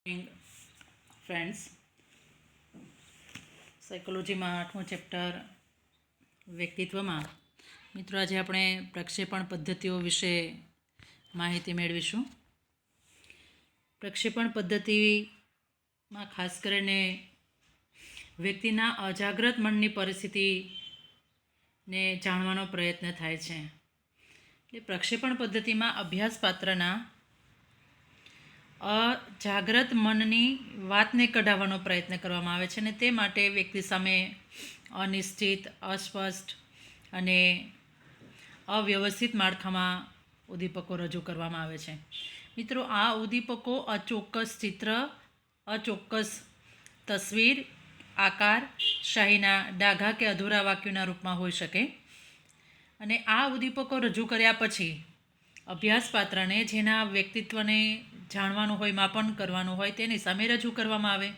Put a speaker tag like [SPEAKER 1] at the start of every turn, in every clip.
[SPEAKER 1] Friends, સાયકોલોજીમાં 8મું chapter વ્યક્તિત્વમાં મિત્રો આજે આપણે પ્રક્ષેપણ પદ્ધતિઓ વિશે માહિતી મેળવીશું. પ્રક્ષેપણ પદ્ધતિમાં ખાસ કરીને વ્યક્તિના અજાગ્રત મનની પરિસ્થિતિને જાણવાનો પ્રયત્ન થાય છે. એટલે પ્રક્ષેપણ પદ્ધતિમાં અભ્યાસપાત્રના અજાગ્રત મનની વાતને કઢાવવાનો પ્રયત્ન કરવામાં આવે છે અને તે માટે વ્યક્તિ સામે અનિશ્ચિત, અસ્પષ્ટ અને અવ્યવસ્થિત માળખામાં ઉદ્દીપકો રજૂ કરવામાં આવે છે. મિત્રો, આ ઉદ્દીપકો અચોક્કસ ચિત્ર, અચોક્કસ તસવીર, આકાર, શાહીના ડાઘા કે અધૂરા વાક્યોના રૂપમાં હોઈ શકે અને આ ઉદ્દીપકો રજૂ કર્યા પછી અભ્યાસપાત્રને જેના વ્યક્તિત્વને જાણવાનું હોય, માપન કરવાનું હોય તેની સામે રજૂ કરવામાં આવે.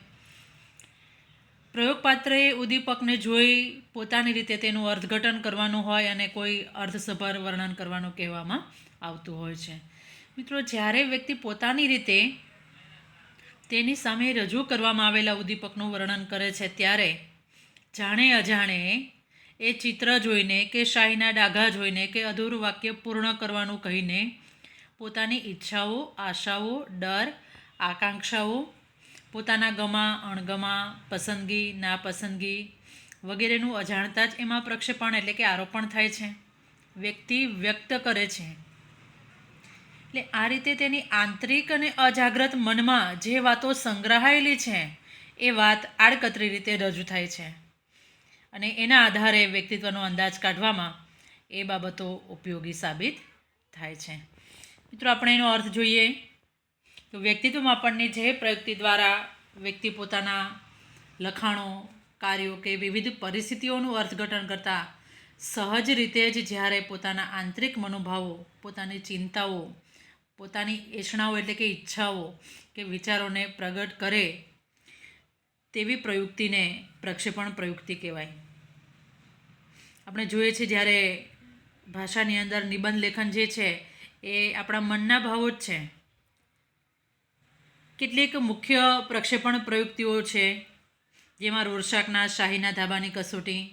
[SPEAKER 1] પ્રયોગપાત્રએ ઉદ્દીપકને જોઈ પોતાની રીતે તેનું અર્થઘટન કરવાનું હોય અને કોઈ અર્થસભર વર્ણન કરવાનું કહેવામાં આવતું હોય છે. મિત્રો, જ્યારે વ્યક્તિ પોતાની રીતે તેની સામે રજૂ કરવામાં આવેલા ઉદ્દીપકનું વર્ણન કરે છે ત્યારે જાણે અજાણે એ ચિત્ર જોઈને કે શાહીના ડાઘા જોઈને કે અધૂરું વાક્ય પૂર્ણ કરવાનું કહીને પોતાની ઈચ્છાઓ, આશાઓ, ડર, આકાંક્ષાઓ, પોતાના ગમા, અણગમા, પસંદગી, નાપસંદગી વગેરેનું અજાણતા જ એમાં પ્રક્ષેપણ એટલે કે આરોપણ થાય છે. વ્યક્તિ વ્યક્ત કરે છે. એટલે આ રીતે તેની આંતરિક અને અજાગ્રત મનમાં જે વાતો સંગ્રહાયેલી છે એ વાત આડકતરી રીતે રજૂ થાય છે અને એના આધારે વ્યક્તિત્વનો અંદાજ કાઢવામાં એ બાબતો ઉપયોગી સાબિત થાય છે. મિત્રો, આપણે એનો અર્થ જોઈએ તો વ્યક્તિત્વ માપનની જે પ્રયુક્તિ દ્વારા વ્યક્તિ પોતાના લખાણો, કાર્યો કે વિવિધ પરિસ્થિતિઓનું અર્થઘટન કરતાં સહજ રીતે જ જ્યારે પોતાના આંતરિક મનોભાવો, પોતાની ચિંતાઓ, પોતાની એષણાઓ એટલે કે ઈચ્છાઓ કે વિચારોને પ્રગટ કરે તેવી પ્રયુક્તિને પ્રક્ષેપણ પ્રયુક્તિ કહેવાય. આપણે જોઈએ છીએ જ્યારે ભાષાની અંદર નિબંધ લેખન જે છે એ આપણા મનના ભાવો જ છે. કેટલીક મુખ્ય પ્રક્ષેપણ પ્રયુક્તિઓ છે જેમાં રોર્શાકના શાહીના ધાબાની કસોટી,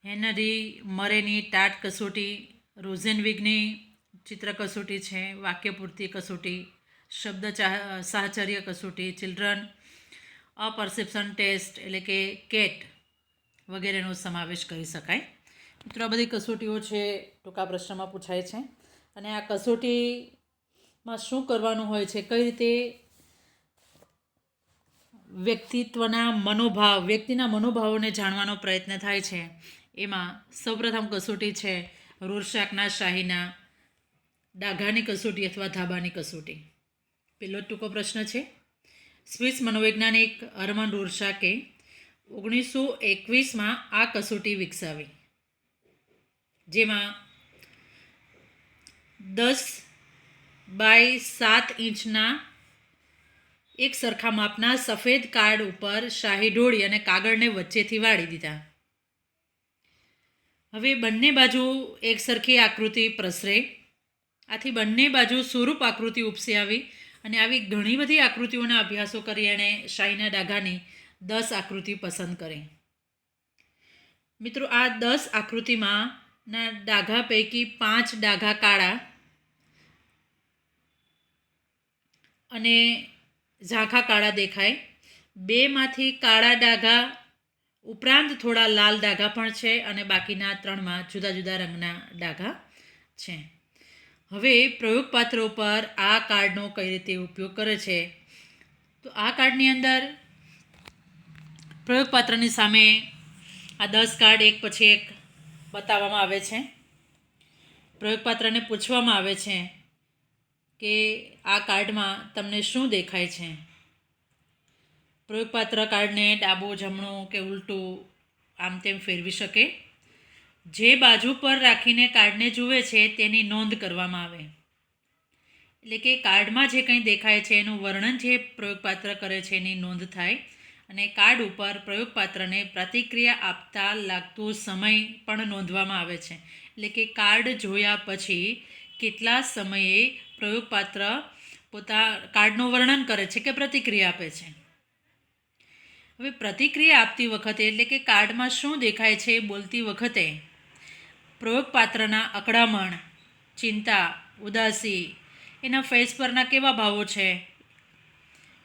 [SPEAKER 1] હેનરી મરેની ટાટ કસોટી, રોઝેનવિગની ચિત્ર કસોટી છે, વાક્યપૂર્તિ કસોટી, શબ્દ સાહચર્ય કસોટી, ચિલ્ડ્રન અપરસેપ્શન ટેસ્ટ એટલે કે કેટ વગેરેનો સમાવેશ કરી શકાય. મિત્રો, આ બધી કસોટીઓ છે ટૂંકા પ્રશ્નમાં પૂછાય છે અને આ કસોટીમાં શું કરવાનું હોય છે, કઈ રીતે વ્યક્તિના મનોભાવોને જાણવાનો પ્રયત્ન થાય છે. એમાં સૌપ્રથમ કસોટી છે રોર્શાકના શાહીના ડાઘાની કસોટી અથવા ધાબાની કસોટી. પહેલો ટૂંકો પ્રશ્ન છે. સ્વિસ મનોવૈજ્ઞાનિક હર્મન રોર્શાકે 1921માં આ કસોટી વિકસાવી, જેમાં 10x7 ઇંચના એક સરખા માપના સફેદ કાર્ડ ઉપર શાહી ઢોળી અને કાગળને વચ્ચેથી વાળી દીધા. હવે બંને બાજુ એક સરખી આકૃતિ પ્રસરે, આથી બંને બાજુ સ્વરૂપ આકૃતિ ઉપસી આવી અને આવી ઘણી બધી આકૃતિઓના અભ્યાસો કરી એણે શાહીના ડાઘાની 10 આકૃતિ પસંદ કરી. મિત્રો, આ 10 આકૃતિમાંના ડાઘા પૈકી 5 ડાઘા કાળા અને ઝાંખા કાળા દેખાય. 2માંથી કાળા ડાઘા ઉપરાંત થોડા લાલ ડાઘા પણ છે અને બાકીના 3માં જુદા જુદા રંગના ડાઘા છે. હવે પ્રયોગપાત્રો પર આ કાર્ડનો કઈ રીતે ઉપયોગ કરે છે તો આ કાર્ડની અંદર પ્રયોગપાત્રની સામે આ 10 કાર્ડ એક પછી એક બતાવવામાં આવે છે. પ્રયોગપાત્રને પૂછવામાં આવે છે કે આ કાર્ડમાં તમને શું દેખાય છે. પ્રયોગપાત્ર કાર્ડને ડાબું, જમણું કે ઉલટું આમ તેમ ફેરવી શકે. જે બાજુ પર રાખીને કાર્ડને જુએ છે તેની નોંધ કરવામાં આવે. એટલે કે કાર્ડમાં જે કંઈ દેખાય છે એનું વર્ણન જે પ્રયોગપાત્ર કરે છે એની નોંધ થાય અને કાર્ડ ઉપર પ્રયોગપાત્રને પ્રતિક્રિયા આપતા લાગતો સમય પણ નોંધવામાં આવે છે. એટલે કે કાર્ડ જોયા પછી કેટલા સમયે પ્રયોગપાત્ર કાર્ડનું વર્ણન કરે છે કે પ્રતિક્રિયા આપે છે. હવે પ્રતિક્રિયા આપતી વખતે એટલે કે કાર્ડમાં શું દેખાય છે એ બોલતી વખતે પ્રયોગપાત્રના અકળામણ, ચિંતા, ઉદાસી, એના ફેસ પરના કેવા ભાવો છે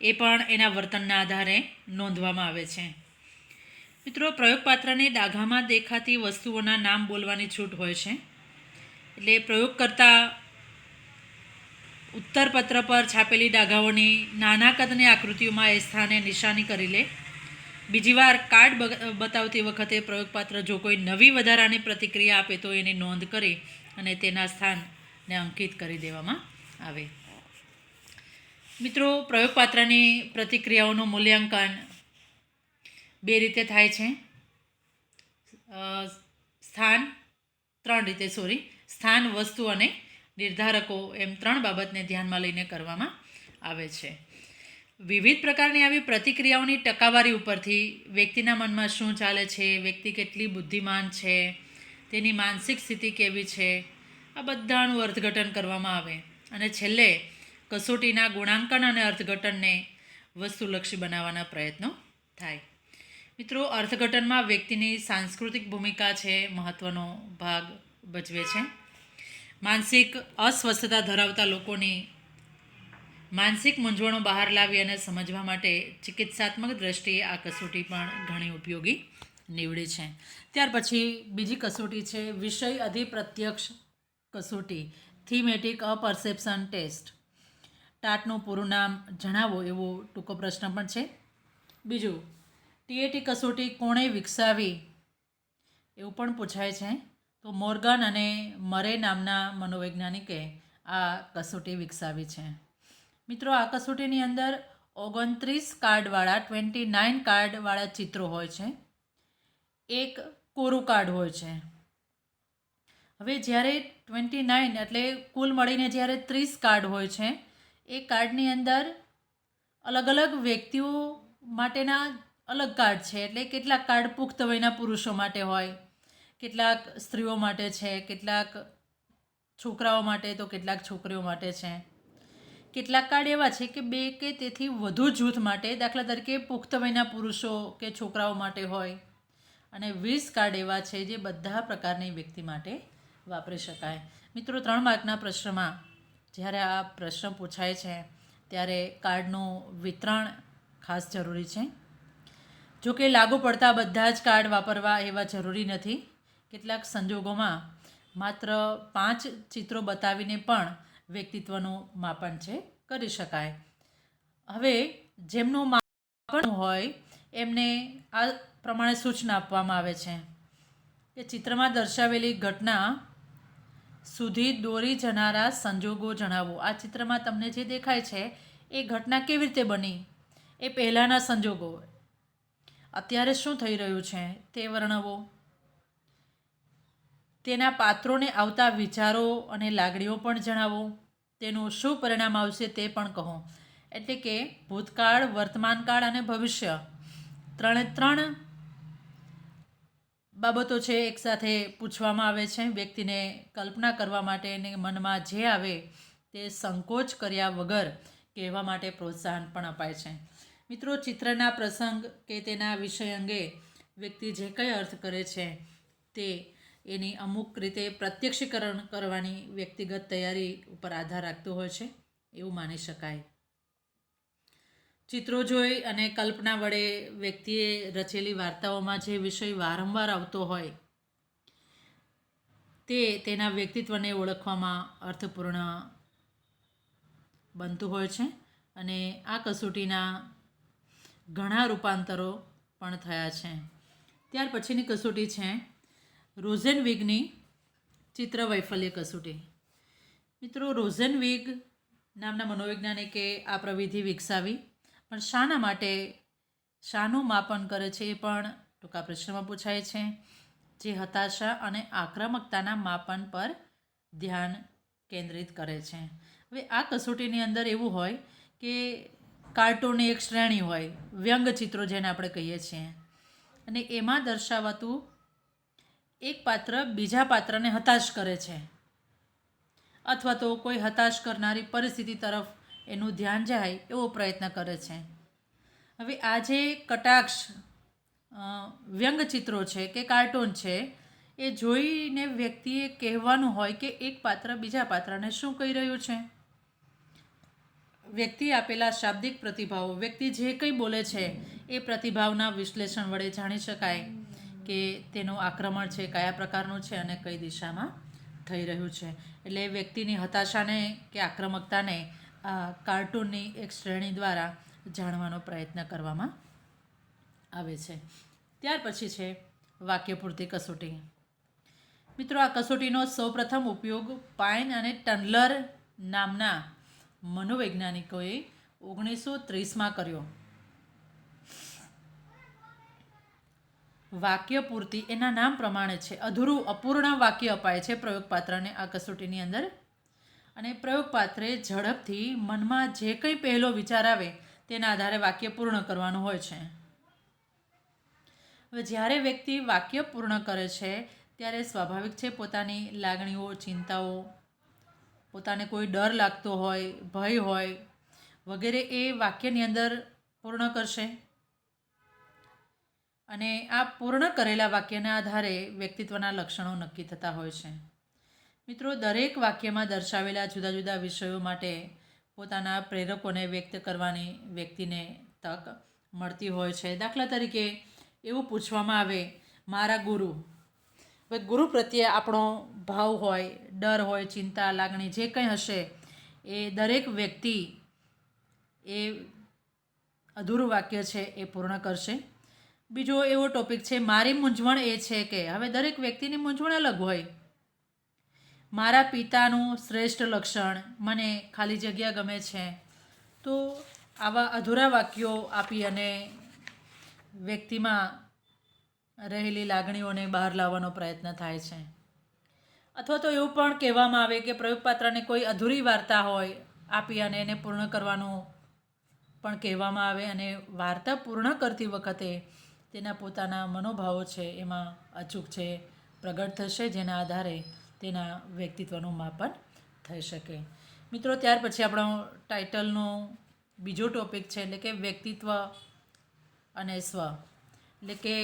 [SPEAKER 1] એ પણ એના વર્તનના આધારે નોંધવામાં આવે છે. મિત્રો, પ્રયોગપાત્રને ડાઘામાં દેખાતી વસ્તુઓના નામ બોલવાની છૂટ હોય છે. એટલે પ્રયોગ કરતા ઉત્તરપત્ર પર છાપેલી ડાઘાઓની નાના કદની આકૃતિઓમાં એ સ્થાને નિશાની કરી લે. બીજી વાર કાર્ડ બતાવતી વખતે પ્રયોગપાત્ર જો કોઈ નવી વધારાની પ્રતિક્રિયા આપે તો એની નોંધ કરી અને તેના સ્થાનને અંકિત કરી દેવામાં આવે. મિત્રો, પ્રયોગપાત્રની પ્રતિક્રિયાઓનું મૂલ્યાંકન 2 રીતે થાય છે. સ્થાન, વસ્તુ અને નિર્ધારકો એમ 3 બાબતને ધ્યાનમાં લઈને કરવામાં આવે છે. વિવિધ પ્રકારની આવી પ્રતિક્રિયાઓની ટકાવારી ઉપરથી વ્યક્તિના મનમાં શું ચાલે છે, વ્યક્તિ કેટલી બુદ્ધિમાન છે, તેની માનસિક સ્થિતિ કેવી છે, આ બધાનું અર્થઘટન કરવામાં આવે અને છેલ્લે કસોટીના ગુણાંકન અને અર્થઘટનને વસ્તુલક્ષી બનાવવાના પ્રયત્નો થાય. મિત્રો, અર્થઘટનમાં વ્યક્તિની સાંસ્કૃતિક ભૂમિકા છે મહત્ત્વનો ભાગ ભજવે છે. માનસિક અસ્વસ્થતા ધરાવતા લોકોની માનસિક મૂંઝવણો બહાર લાવી અને સમજવા માટે ચિકિત્સાત્મક દ્રષ્ટિએ આ કસોટી પણ ઘણી ઉપયોગી નીવડે છે. ત્યાર પછી બીજી કસોટી છે વિષય અધિપ્રત્યક્ષ કસોટી, થીમેટિક અપરસેપ્શન ટેસ્ટ. ટાટનું પૂરું નામ જણાવો એવો ટૂંકો પ્રશ્ન પણ છે. બીજું, ટીએટી કસોટી કોણે વિકસાવી એવું પણ પૂછાય છે. તો મોર્ગન અને મરે નામના મનોવૈજ્ઞાનિકે આ કસોટી વિકસાવી છે. મિત્રો, આ કસોટીની અંદર 29 કાર્ડવાળા 29 કાર્ડવાળા ચિત્રો હોય છે. એક કોરું કાર્ડ હોય છે. હવે જ્યારે 29 એટલે કુલ મળીને જ્યારે 30 કાર્ડ હોય છે, એ કાર્ડની અંદર અલગ અલગ વ્યક્તિઓ માટેના અલગ કાર્ડ છે. એટલે કેટલાક કાર્ડ પુખ્ત વયના પુરુષો માટે હોય, કેટલાક સ્ત્રીઓ માટે છે, કેટલાક છોકરાઓ માટે તો કેટલાક છોકરીઓ માટે છે. કેટલાક કાર્ડ એવા છે કે 2 કે તેથી વધુ જૂથ માટે, દાખલા તરીકે પુખ્ત વયના પુરુષો કે છોકરાઓ માટે હોય, અને 20 કાર્ડ એવા છે જે બધા પ્રકારની વ્યક્તિ માટે વાપરી શકાય. મિત્રો, 3 માર્કના પ્રશ્નમાં જ્યારે આ પ્રશ્ન પૂછાય છે ત્યારે કાર્ડનું વિતરણ ખાસ જરૂરી છે. જો કે લાગુ પડતા બધા જ કાર્ડ વાપરવા એવા જરૂરી નથી. કેટલાક સંજોગોમાં માત્ર 5 ચિત્રો બતાવીને પણ વ્યક્તિત્વનું માપન છે કરી શકાય. હવે જેમનું માપન હોય એમને આ પ્રમાણે સૂચના આપવામાં આવે છે કે ચિત્રમાં દર્શાવેલી ઘટના સુધી દોરી જનારા સંજોગો જણાવો. આ ચિત્રમાં તમને જે દેખાય છે એ ઘટના કેવી રીતે બની, એ પહેલાંના સંજોગો, અત્યારે શું થઈ રહ્યું છે તે વર્ણવો. તેના પાત્રોને આવતા વિચારો અને લાગણીઓ પણ જણાવો. તેનું શું પરિણામ આવશે તે પણ કહો. એટલે કે ભૂતકાળ, વર્તમાનકાળ અને ભવિષ્ય 3 બાબતો છે એકસાથે પૂછવામાં આવે છે. વ્યક્તિને કલ્પના કરવા માટે અને મનમાં જે આવે તે સંકોચ કર્યા વગર કહેવા માટે પ્રોત્સાહન પણ અપાય છે. મિત્રો, ચિત્રના પ્રસંગ કે તેના વિષય અંગે વ્યક્તિ જે કંઈ અર્થ કરે છે તે એની અમુક રીતે પ્રત્યક્ષીકરણ કરવાની વ્યક્તિગત તૈયારી ઉપર આધાર રાખતો હોય છે એવું માની શકાય. ચિત્રો જોઈ અને કલ્પના વડે વ્યક્તિએ રચેલી વાર્તાઓમાં જે વિષય વારંવાર આવતો હોય તે તેના વ્યક્તિત્વને ઓળખવામાં અર્થપૂર્ણ બનતું હોય છે. અને આ કસોટીના ઘણા રૂપાંતરો પણ થયા છે. ત્યાર પછીની કસોટી છે રોઝેનવિગની ચિત્ર વૈફલ્ય કસોટી. મિત્રો, રોઝેનવિગ નામના મનોવૈજ્ઞાનિકે આ પ્રવિધિ વિકસાવી, પણ શાના માટે, શાનું માપન કરે છે એ પણ ટૂંકા પ્રશ્નમાં પૂછાય છે. જે હતાશા અને આક્રમકતાના માપન પર ધ્યાન કેન્દ્રિત કરે છે. હવે આ કસોટીની અંદર એવું હોય કે કાર્ટૂનની એક શ્રેણી હોય, વ્યંગચિત્રો જેને આપણે કહીએ છીએ, અને એમાં દર્શાવાતું એક પાત્ર બીજા પાત્રને હતાશ કરે છે અથવા તો કોઈ હતાશ કરનારી પરિસ્થિતિ તરફ એનું ધ્યાન જાય એવો પ્રયત્ન કરે છે. હવે આ જે કટાક્ષ વ્યંગચિત્રો છે કે કાર્ટૂન છે એ જોઈને વ્યક્તિએ કહેવાનું હોય કે એક પાત્ર બીજા પાત્રને શું કહી રહ્યું છે. વ્યક્તિ આપેલા શાબ્દિક પ્રતિભાવો, વ્યક્તિ જે કંઈ બોલે છે એ પ્રતિભાવના વિશ્લેષણ વડે જાણી શકાય કે તેનું આક્રમણ છે કયા પ્રકારનું છે અને કઈ દિશામાં થઈ રહ્યું છે. એટલે વ્યક્તિની હતાશાને કે આક્રમકતાને આ કાર્ટૂનની એક શ્રેણી દ્વારા જાણવાનો પ્રયત્ન કરવામાં આવે છે. ત્યાર પછી છે વાક્ય પૂરતી કસોટી. મિત્રો, આ કસોટીનો સૌપ્રથમ ઉપયોગ પાઇન અને ટનલર નામના મનોવૈજ્ઞાનિકોએ 1930માં કર્યો. વાક્ય પૂર્તિ એના નામ પ્રમાણે છે. અપૂર્ણ વાક્ય અપાય છે પ્રયોગપાત્રને આ કસોટીની અંદર, અને પ્રયોગપાત્રે ઝડપથી મનમાં જે કંઈ પહેલો વિચાર આવે તેના આધારે વાક્ય પૂર્ણ કરવાનું હોય છે. હવે જ્યારે વ્યક્તિ વાક્ય પૂર્ણ કરે છે ત્યારે સ્વાભાવિક છે પોતાની લાગણીઓ, ચિંતાઓ, પોતાને કોઈ ડર લાગતો હોય, ભય હોય વગેરે એ વાક્યની અંદર પૂર્ણ કરશે. અને આ પૂર્ણ કરેલા વાક્યના આધારે વ્યક્તિત્વના લક્ષણો નક્કી થતા હોય છે. મિત્રો, દરેક વાક્યમાં દર્શાવેલા જુદા જુદા વિષયો માટે પોતાના પ્રેરકોને વ્યક્ત કરવાની વ્યક્તિને તક મળતી હોય છે. દાખલા તરીકે એવું પૂછવામાં આવે, મારા ગુરુ. હવે ગુરુ પ્રત્યે આપણો ભાવ હોય, ડર હોય, ચિંતા, લાગણી જે કંઈ હશે એ દરેક વ્યક્તિ એ અધૂરું વાક્ય છે એ પૂર્ણ કરશે. બીજો એવો ટોપિક છે, મારી મૂંઝવણ એ છે કે. હવે દરેક વ્યક્તિની મૂંઝવણ અલગ હોય. મારા પિતાનું શ્રેષ્ઠ લક્ષણ, મને ખાલી જગ્યા ગમે છે. તો આવા અધૂરા વાક્યો આપી અને વ્યક્તિમાં રહેલી લાગણીઓને બહાર લાવવાનો પ્રયત્ન થાય છે. અથવા તો એવું પણ કહેવામાં આવે કે પ્રયોગપાત્રને કોઈ અધૂરી વાર્તા હોય આપી અને એને પૂર્ણ કરવાનું પણ કહેવામાં આવે, અને વાર્તા પૂર્ણ કરતી વખતે તેના પોતાના મનોભાવો છે એમાં અચૂક છે પ્રગટ થશે, જેના આધારે તેના વ્યક્તિત્વનું માપન થઈ શકે. મિત્રો, ત્યાર પછી આપણો ટાઇટલનો બીજો ટોપિક છે, એટલે કે વ્યક્તિત્વ અને સ્વ. એટલે કે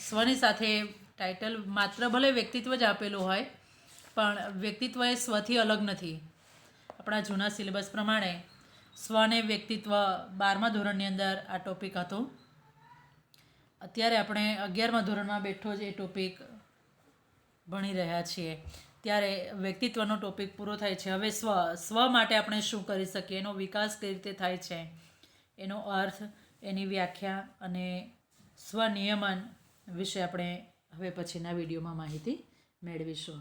[SPEAKER 1] સ્વની સાથે ટાઇટલ માત્ર ભલે વ્યક્તિત્વ જ આપેલું હોય પણ વ્યક્તિત્વ એ સ્વથી અલગ નથી. આપણા જૂના સિલેબસ પ્રમાણે સ્વ અને વ્યક્તિત્વ 12મા ધોરણની અંદર આ ટોપિક હતો. અત્યારે આપણે 11મા ધોરણમાં બેઠો જ એ ટોપિક ભણી રહ્યા છીએ, ત્યારે વ્યક્તિત્વનો ટોપિક પૂરો થાય છે. હવે સ્વ માટે આપણે શું કરી શકીએ, એનો વિકાસ કઈ રીતે થાય છે, એનો અર્થ, એની વ્યાખ્યા અને સ્વનિયમન વિશે આપણે હવે પછીના વિડીયોમાં માહિતી મેળવીશું.